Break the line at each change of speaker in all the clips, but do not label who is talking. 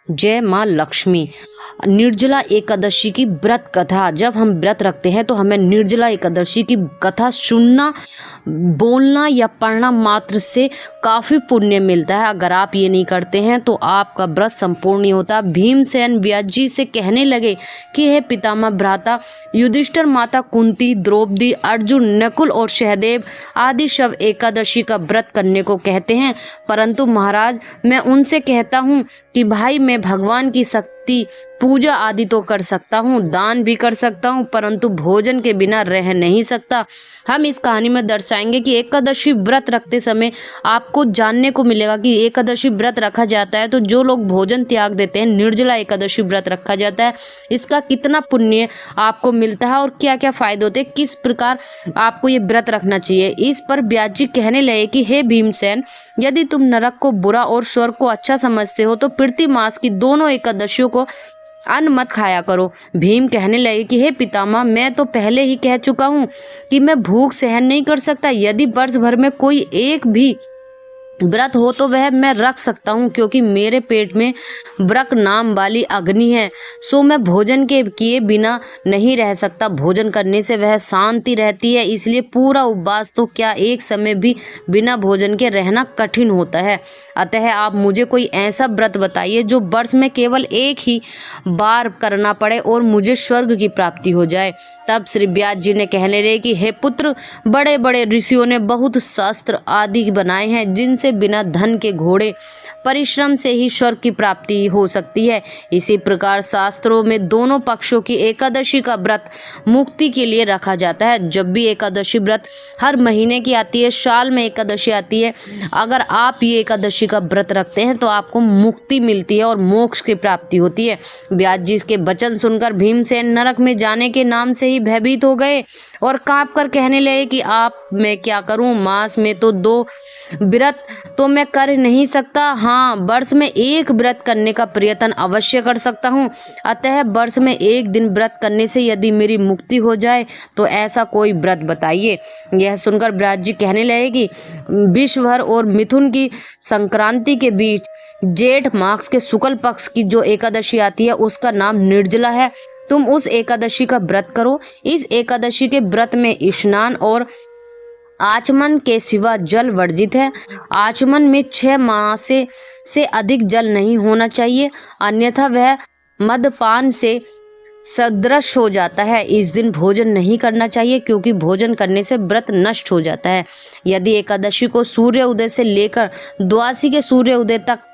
जय माँ लक्ष्मी। निर्जला एकादशी की व्रत कथा। जब हम व्रत रखते हैं तो हमें निर्जला एकादशी की कथा सुनना, बोलना या पढ़ना मात्र से काफ़ी पुण्य मिलता है। अगर आप ये नहीं करते हैं तो आपका व्रत संपूर्ण नहीं होता। भीमसेन व्यास जी से कहने लगे कि हे पितामह भ्राता युधिष्ठिर, माता कुंती, द्रौपदी, अर्जुन, नकुल और सहदेव आदि सब एकादशी का व्रत करने को कहते हैं, परंतु महाराज मैं उनसे कहता हूँ कि भाई मैं भगवान की शक्ति पूजा आदि तो कर सकता हूँ, दान भी कर सकता हूँ, परंतु भोजन के बिना रह नहीं सकता। हम इस कहानी में दर्शाएंगे कि एकादशी व्रत रखते समय आपको जानने को मिलेगा कि एकादशी व्रत रखा जाता है तो जो लोग भोजन त्याग देते हैं, निर्जला एकादशी व्रत रखा जाता है, इसका कितना पुण्य आपको मिलता है और क्या क्या फायदे होते हैं, किस प्रकार आपको ये व्रत रखना चाहिए। इस पर व्यास जी कहने लगे कि हे भीमसेन, यदि तुम नरक को बुरा और स्वर्ग को अच्छा समझते हो तो प्रति मास की दोनों एकादशियों को अन्न मत खाया करो। भीम कहने लगे कि हे पितामह, मैं तो पहले ही कह चुका हूँ कि मैं भूख सहन नहीं कर सकता। यदि वर्ष भर में कोई एक भी व्रत हो तो वह मैं रख सकता हूँ, क्योंकि मेरे पेट में व्रक नाम वाली अग्नि है, सो मैं भोजन के किए बिना नहीं रह सकता। भोजन करने से वह शांति रहती है, इसलिए पूरा उपवास तो क्या एक समय भी बिना भोजन के रहना कठिन होता है। अतः आप मुझे कोई ऐसा व्रत बताइए जो वर्ष में केवल एक ही बार करना पड़े और मुझे स्वर्ग की प्राप्ति हो जाए। तब श्री व्यास जी ने कहने लगे कि हे पुत्र, बड़े बड़े ऋषियों ने बहुत शास्त्र आदि बनाए हैं जिनसे बिना धन के घोड़े परिश्रम से ही स्वर्ग की प्राप्ति हो सकती है। इसी प्रकार शास्त्रों में दोनों पक्षों की एकादशी का व्रत मुक्ति के लिए रखा जाता है। जब भी एकादशी व्रत हर महीने की आती है, साल में एकादशी आती है, अगर आप ये एकादशी का व्रत रखते हैं तो आपको मुक्ति मिलती है और मोक्ष की प्राप्ति होती है। व्यास जी के वचन सुनकर भीमसेन नरक में जाने के नाम से ही भयभीत हो गए और कांप कर कहने लगे कि आप मैं क्या करूं, मास में तो 2 व्रत तो मैं कर नहीं सकता, हाँ वर्ष में एक व्रत करने का प्रयत्न अवश्य कर सकता हूँ। अतः वर्ष में एक दिन व्रत करने से यदि मेरी मुक्ति हो जाए तो ऐसा कोई व्रत बताइए। यह सुनकर व्यास जी कहने लगे कि विषभर और मिथुन की संक्रांति के बीच जेठ मास के शुक्ल पक्ष की जो एकादशी आती है उसका नाम निर्जला है। तुम उस एकादशी का व्रत करो। इस एकादशी के व्रत में स्नान और आचमन के सिवा जल वर्जित है। आचमन में 6 माह से अधिक जल नहीं होना चाहिए, अन्यथा वह मदपान से सदृश हो जाता है। इस दिन भोजन नहीं करना चाहिए क्योंकि भोजन करने से व्रत नष्ट हो जाता है। यदि एकादशी को सूर्य उदय से लेकर द्वादशी के सूर्य उदय तक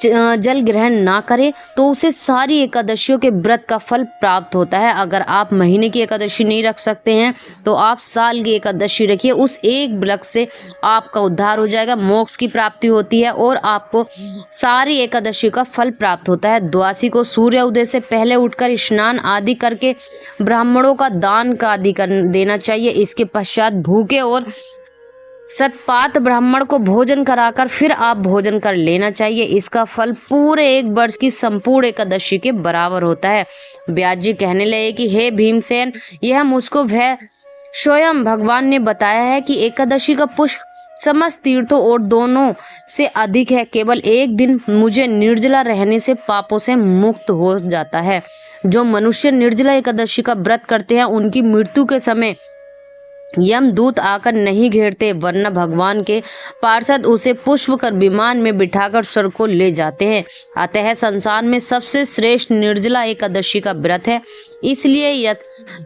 जल ग्रहण ना करे तो उसे सारी एकादशियों के व्रत का फल प्राप्त होता है। अगर आप महीने की एकादशी नहीं रख सकते हैं तो आप साल की एकादशी रखिए, उस एक व्रत से आपका उद्धार हो जाएगा, मोक्ष की प्राप्ति होती है और आपको सारी एकादशी का फल प्राप्त होता है। द्वादशी को सूर्य उदय से पहले उठकर स्नान आदि करके ब्राह्मणों का दान का आदि कर देना चाहिए। इसके पश्चात भूखे और सतपात ब्राह्मण को भोजन कराकर फिर आप भोजन कर लेना चाहिए। इसका फल पूरे एक वर्ष की संपूर्ण एकादशी के बराबर होता है। व्यास जी कहने लगे कि हे भीमसेन, यह मुझको वह स्वयं भगवान ने बताया है कि एकादशी का पुष्प समस्त तीर्थों और दोनों से अधिक है। केवल एक दिन मुझे निर्जला रहने से पापों से मुक्त हो जाता है। जो मनुष्य निर्जला एकादशी का व्रत करते हैं उनकी मृत्यु के समय यमदूत आकर नहीं घेरते, वरना भगवान के पार्षद उसे पुष्प कर विमान में बिठाकर स्वर्ग को ले जाते हैं। अतः संसार में सबसे श्रेष्ठ निर्जला एकादशी का व्रत है, इसलिए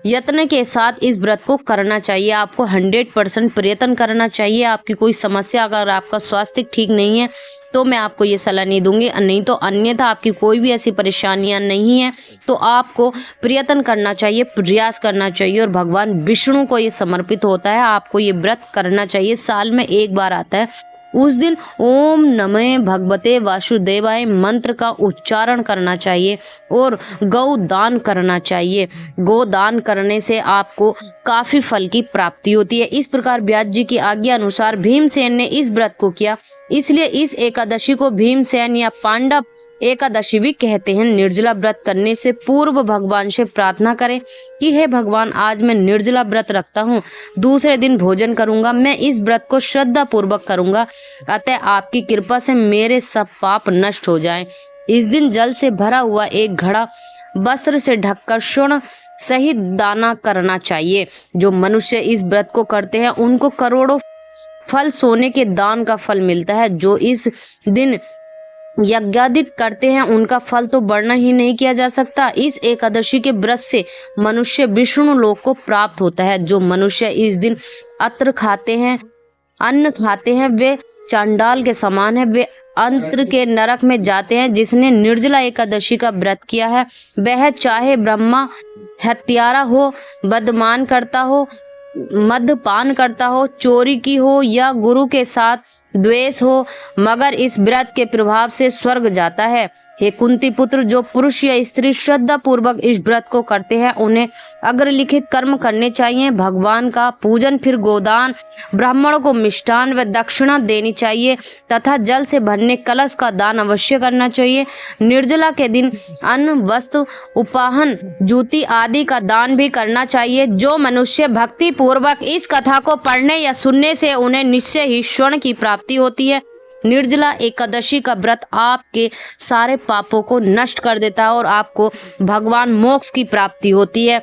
यत्न के साथ इस व्रत को करना चाहिए। आपको 100% प्रयत्न करना चाहिए। आपकी कोई समस्या, अगर आपका स्वास्थ्य ठीक नहीं है तो मैं आपको ये सलाह नहीं दूंगी, नहीं तो अन्यथा आपकी कोई भी ऐसी परेशानियां नहीं है तो आपको प्रयत्न करना चाहिए, प्रयास करना चाहिए और भगवान विष्णु को ये समर्पित होता है। आपको ये व्रत करना चाहिए, साल में एक बार आता है। उस दिन ओम नमः भगवते वासुदेवाय मंत्र का उच्चारण करना चाहिए और गौ दान करना चाहिए। गौ दान करने से आपको काफी फल की प्राप्ति होती है। इस प्रकार व्यास जी की आज्ञा अनुसार भीमसेन ने इस व्रत को किया, इसलिए इस एकादशी को भीमसेन या पांडव एकादशी भी कहते हैं। निर्जला व्रत करने से पूर्व भगवान से प्रार्थना करें कि हे भगवान, आज मैं निर्जला व्रत रखता हूँ, दूसरे दिन भोजन करूंगा, मैं इस व्रत को श्रद्धा पूर्वक करूंगा, अतः आपकी कृपा से मेरे सब पाप नष्ट हो जाएं। इस दिन जल से भरा हुआ एक घड़ा वस्त्र से ढककर स्वर्ण सहित दाना करना चाहिए। जो मनुष्य इस व्रत को करते हैं उनको करोड़ों फल सोने के दान का फल मिलता है। जो इस दिन यज्ञादिक करते हैं उनका फल तो वर्णन ही नहीं किया जा सकता। इस एकादशी के व्रत से मनुष्य विष्णु लोक को प्राप्त होता है। जो मनुष्य इस दिन अन्न खाते हैं वे चांडाल के समान है, वे अंतर के नरक में जाते हैं। जिसने निर्जला एकादशी का व्रत किया है वह चाहे ब्रह्मा हत्यारा हो, बदमान करता हो, मद्यपान करता हो, चोरी की हो या गुरु के साथ द्वेष हो, मगर इस व्रत के प्रभाव से स्वर्ग जाता है। हे कुंती पुत्र, जो पुरुष या स्त्री श्रद्धा पूर्वक इस व्रत को करते हैं उन्हें अग्रलिखित कर्म करने चाहिए। भगवान का पूजन, फिर गोदान, ब्राह्मणों को मिष्ठान व दक्षिणा देनी चाहिए तथा जल से भरने कलश का दान अवश्य करना चाहिए। निर्जला के दिन अन्न, वस्त्र, उपाहन, जूती आदि का दान भी करना चाहिए। जो मनुष्य भक्ति पूर्वक इस कथा को पढ़ने या सुनने से उन्हें निश्चय ही स्वर्ण की प्राप्ति होती है। निर्जला एकादशी का व्रत आपके सारे पापों को नष्ट कर देता है और आपको भगवान मोक्ष की प्राप्ति होती है।